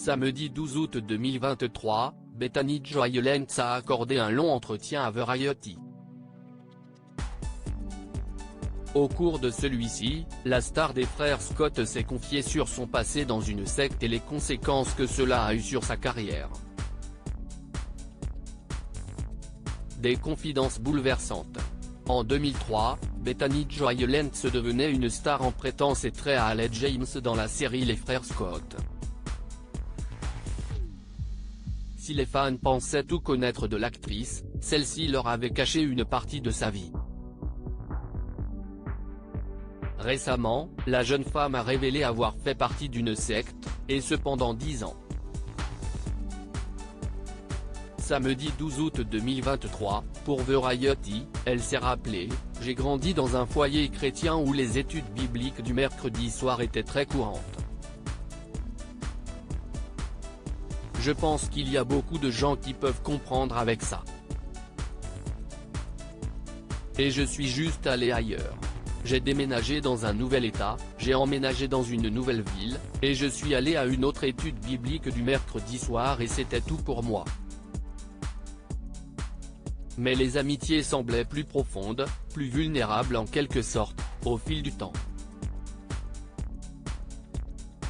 Samedi 12 août 2023, Bethany Joy Lenz a accordé un long entretien à Variety. Au cours de celui-ci, la star des frères Scott s'est confiée sur son passé dans une secte et les conséquences que cela a eu sur sa carrière. Des confidences bouleversantes. En 2003, Bethany Joy Lenz devenait une star en prêtant ses traits à Haley James dans la série Les Frères Scott. Si les fans pensaient tout connaître de l'actrice, celle-ci leur avait caché une partie de sa vie. Récemment, la jeune femme a révélé avoir fait partie d'une secte, et ce pendant 10 ans. Samedi 12 août 2023, pour Variety, elle s'est rappelée « J'ai grandi dans un foyer chrétien où les études bibliques du mercredi soir étaient très courantes. Je pense qu'il y a beaucoup de gens qui peuvent comprendre avec ça. Et je suis juste allé ailleurs. J'ai déménagé dans un nouvel état, j'ai emménagé dans une nouvelle ville, et je suis allé à une autre étude biblique du mercredi soir et c'était tout pour moi. Mais les amitiés semblaient plus profondes, plus vulnérables en quelque sorte, au fil du temps.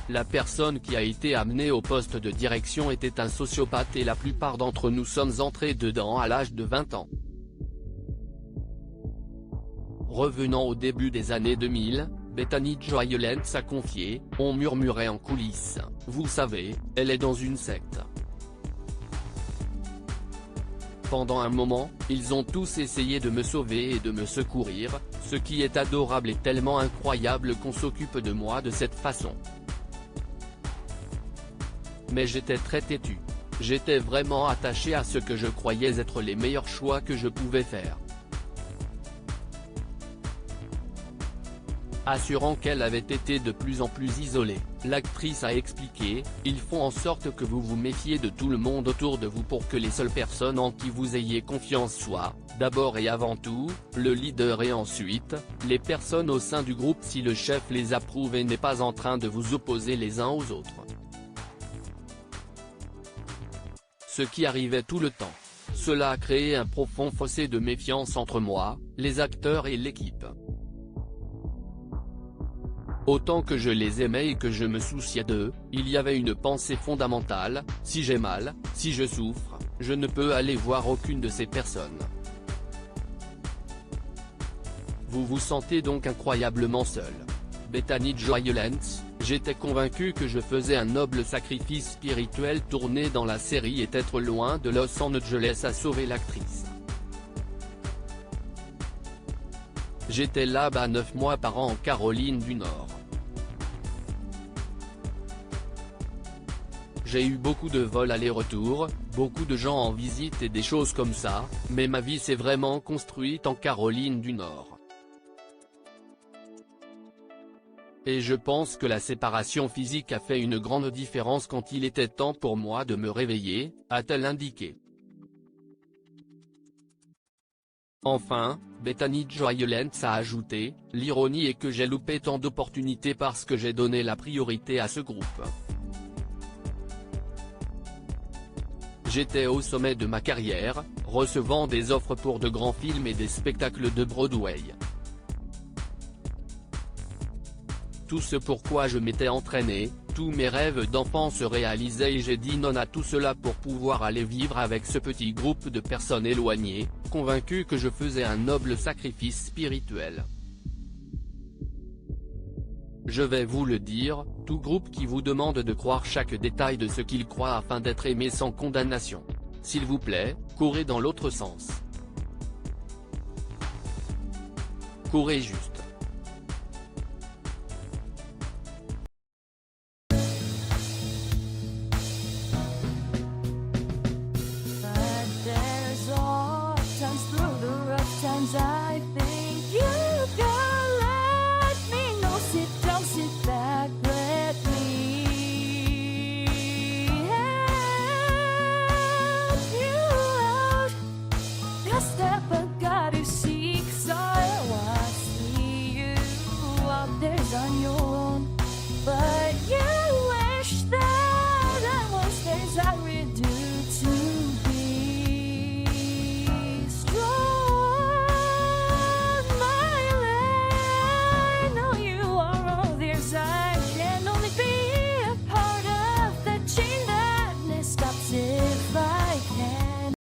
La personne qui a été amenée au poste de direction était un sociopathe et la plupart d'entre nous sommes entrés dedans à l'âge de 20 ans. Revenant au début des années 2000, Bethany Joy Lenz a confié « On murmurait en coulisses, vous savez, elle est dans une secte. Pendant un moment, ils ont tous essayé de me sauver et de me secourir, ce qui est adorable et tellement incroyable qu'on s'occupe de moi de cette façon. Mais j'étais très têtu. J'étais vraiment attaché à ce que je croyais être les meilleurs choix que je pouvais faire. » Assurant qu'elle avait été de plus en plus isolée, l'actrice a expliqué « Ils font en sorte que vous vous méfiez de tout le monde autour de vous pour que les seules personnes en qui vous ayez confiance soient, d'abord et avant tout, le leader et ensuite, les personnes au sein du groupe si le chef les approuve et n'est pas en train de vous opposer les uns aux autres. » Ce qui arrivait tout le temps. Cela a créé un profond fossé de méfiance entre moi, les acteurs et l'équipe. Autant que je les aimais et que je me souciais d'eux, il y avait une pensée fondamentale, si j'ai mal, si je souffre, je ne peux aller voir aucune de ces personnes. Vous vous sentez donc incroyablement seul. Bethany Joy Lenz, j'étais convaincu que je faisais un noble sacrifice spirituel tourner dans la série et être loin de Los Angeles à sauver l'actrice. J'étais là-bas 9 mois par an en Caroline du Nord. J'ai eu beaucoup de vols aller-retour, beaucoup de gens en visite et des choses comme ça, mais ma vie s'est vraiment construite en Caroline du Nord. Et je pense que la séparation physique a fait une grande différence quand il était temps pour moi de me réveiller, a-t-elle indiqué. Enfin, Bethany Joy Lenz a ajouté « L'ironie est que j'ai loupé tant d'opportunités parce que j'ai donné la priorité à ce groupe. J'étais au sommet de ma carrière, recevant des offres pour de grands films et des spectacles de Broadway. Tout ce pourquoi je m'étais entraîné, tous mes rêves d'enfant se réalisaient et j'ai dit non à tout cela pour pouvoir aller vivre avec ce petit groupe de personnes éloignées, convaincu que je faisais un noble sacrifice spirituel. Je vais vous le dire, tout groupe qui vous demande de croire chaque détail de ce qu'il croit afin d'être aimé sans condamnation. S'il vous plaît, courez dans l'autre sens. Courez juste.